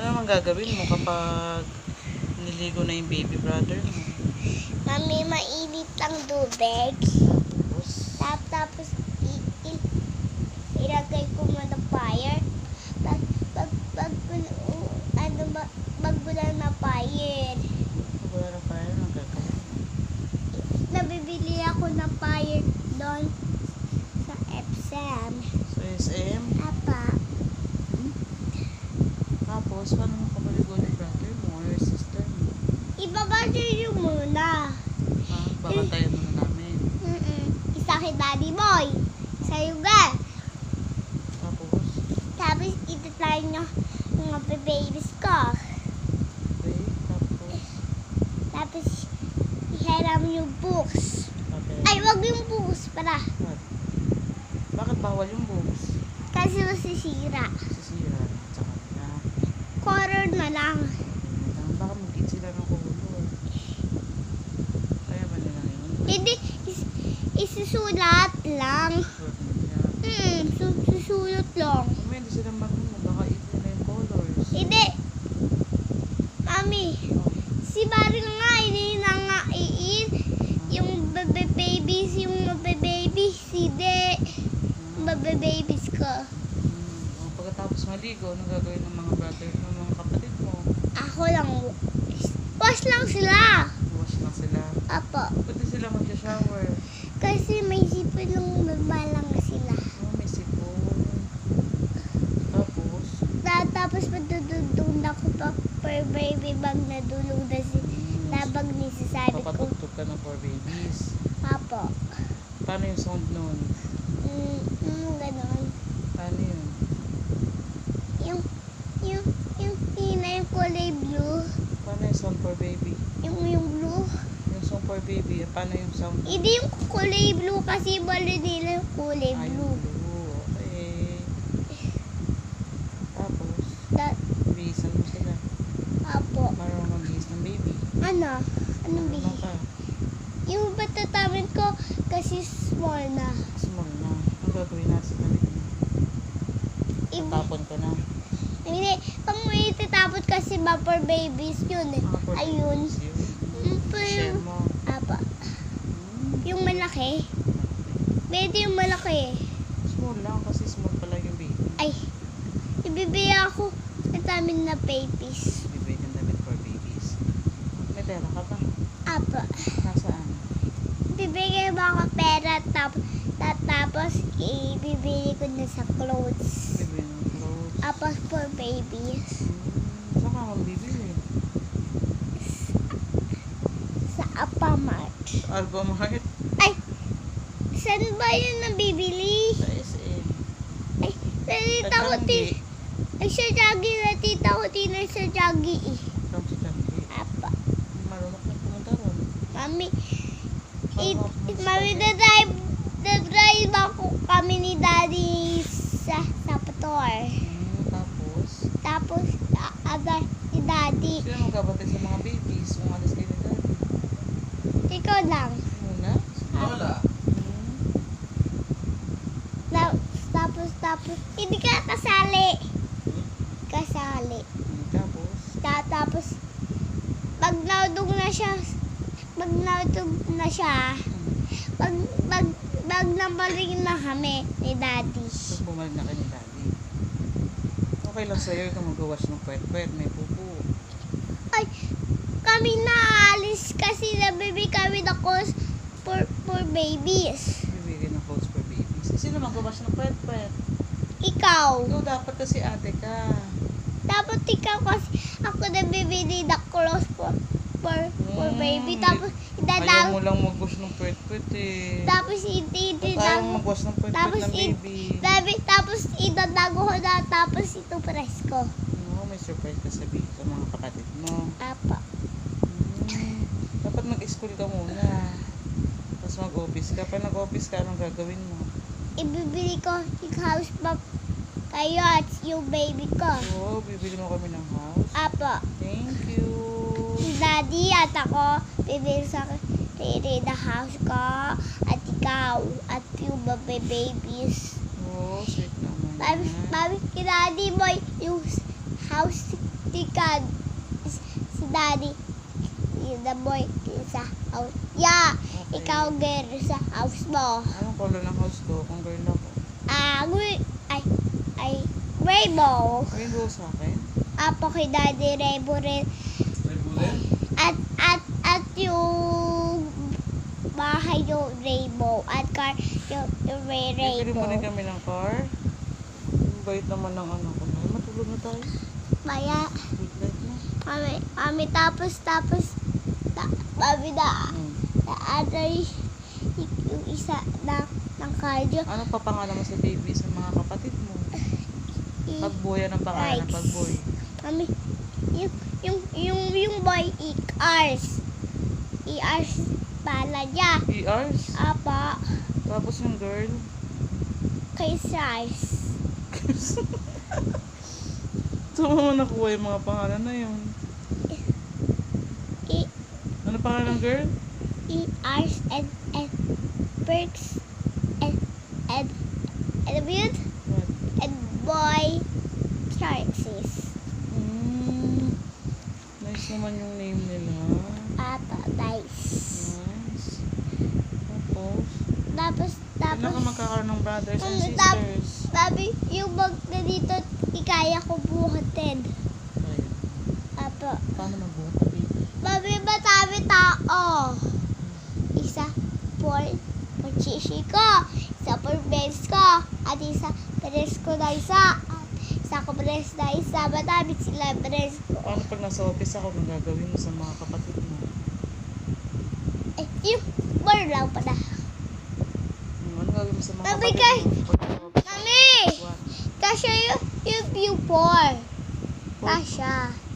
Ano naman gagawin mo kapag niligo na yung baby brother mo? Mami, mainit ang tubig. Tapos, Tapos, ilagay ko muna fire. Pag wala na fire, wala na pa rin ang gagawin. nabibili ako ng fire doon sa Epsom. So, SM. Apa, Tapos, paano mo kapaligo ni brother mo or your sister mo? ibabagay nyo muna. Ha? Babantayan muna namin. Isa kay Daddy Boy. Sa'yo ga. Tapos, Tapos, itatry nyo mga babies ko. okay. Tapos, Tapos, ihiram yung books. okay. Ay, wag yung books pala. What? Bakit bawal yung books? Kasi masisira. Sisira. Tsaka na. Color na lang. Baka mag-eat sila ng kulo. Kaya ba nila yun? Hindi, isusulat lang. Susulat lang. Kung hindi sila marunong, baka eat nila yung colors. Hindi. Mami, si Barry nga, hindi na nga iin. Yung babies, hindi. Babies ko. Pagkatapos maligo, ano gagawin ng mga brother mo, mga kapatid mo? Ako lang. Wash lang sila. Wash lang sila. Apo. Pwede sila mag-shower. Kasi may sipon lang babalang sila. Oh, may sipon. Tapos, Tapos madudugtong ako pa per baby bag na dulog na si labag ni sa sabi ko. papatugtog ka ng 4 babies. Apo. Paano yung sound nun? Ganon. Paano yun? Yung tina yung kulay blue. Paano yung sound for baby? Yung blue. Yung sound for baby, paano yung sound? Hindi yung kulay blue kasi balo nila yung kulay Ay, blue. blue. Okay. Tapos, bihisan mo sila. Apo. Marunong mag-bihis ng baby. Ano? Anong Marunong bihis? ka. Yung batatamin ko kasi small na. Small na. Ang gagawin natin na tapon ko na. Hindi, pang may itatapot kasi ba for babies yun eh. For Ayun. babies yun. Pero, Share mo. apa. Yung malaki. Pwede yung malaki. Small lang kasi small pala yung baby. Ay, ibibigay ako sa tamin na babies. Bibigyan ng damit for babies. May pera ka ba? Apa. Nasaan? Bibigay mo ako pera tapos ibibili ko na sa clothes. Bibigyan ng clothes. Tapos for babies. Saan ka magbibili? Sa Apamart. Album Heart? Ay, saan ba yun nabibili? Sa SM. Ay, sa tita ko Tanggi. Ay, sa Jaggi na tita ko tinay sa Jaggi eh. From si Tanggi. Apa. Marunong na pumunta ron. Mami, Mami, na-drive ako kami ni Daddy sa Pator. Tapos, Tapos, agad si Daddy. sino magkabantay sa mga babies? Kung alis kayo ni Daddy. Ikaw lang. Muna? Lola. Tapos, hindi ka kasali. Kasali. Tapos, Tapos, pag naudog na siya, pag nabalik na kami ni Daddy. tapos bumalik na kayo ni Daddy. Okay lang sa'yo ikaw mag-wash ng kwet-kwet. May pupo. Ay, kami naalis kasi nabibig kami na clothes for babies. Bibigyan ng clothes for babies. Sino mag-wash ng kwet-kwet? Ikaw. Ikaw dapat kasi ate ka. Dapat ikaw kasi ako nabibili na clothes for baby. Tapos, Ayaw mo lang mag-wash ng kwet-kwet eh. tapos hindi Ayaw mo mag-wash ng kwet-kwet tapos ng baby. tapos idadago ko na tapos ito press ko. Oo, may surprise ka sabihin sa mga kapatid mo. Apa. Dapat mag-school ka muna. Tapos mag-office ka. Pag nag-office ka, anong gagawin mo? Ibibili ko yung house pa kayo at yung baby ko. Oo, bibili mo kami ng house. Apa. Thank you. Si Daddy at ako bibili sa the house ko at ikaw at yung babies. Oo, sweet naman. Babi, kay Daddy Boy, yung house Tika, si daddy, the boy sa house. Yeah, Okay. ikaw girl sa house mo. Anong color ng house ko kung girl ako? Ay, rainbow. Rainbow sa akin? Apo kay daddy, rainbow rin. At yung bahay yung rainbow. At car yung Bibili mo rin rainbow. kami ng car? Ang bait naman ng anak ko. Ay, matulog na tayo. Maya, Good night na. mami, tapos, mami na, Hmm. naaray yung isa ng cardio. Ano pa pangalan mo sa baby sa mga kapatid mo? Pagboy, anong pangalan ng Rice. pagboy? Mami, yung boy, Ars pala niya. ERs? Apa, Tapos yung girl? kay Rice. Saan mo nakuha yung mga pangalan na yun? Ano pangalan ng girl? Ars and Perks and Build What? and boy, Charles. Nice naman yung name nila. Apa, nice. Nice. Tapos, Tapos, kailan ka magkakaroon ng brothers and Tap- sisters? sabi, yung bag na dito, ikaya ko buhatin. Ay, Apo. paano magbuhat na baby? Babi, matami tao. Isa for machishi ko. Isa for bears ko. At isa bears ko na isa. At isa ko bears na isa. Matami sila bears ko. Paano pag nasa office ako, anong gagawin mo sa mga kapatid mo? Eh, yung bar lang pala. Ano gagawin mo sa mga Babi, kapatid kay- mo? Pag nasa office? Mami! What? Kasya yung four. Kasya.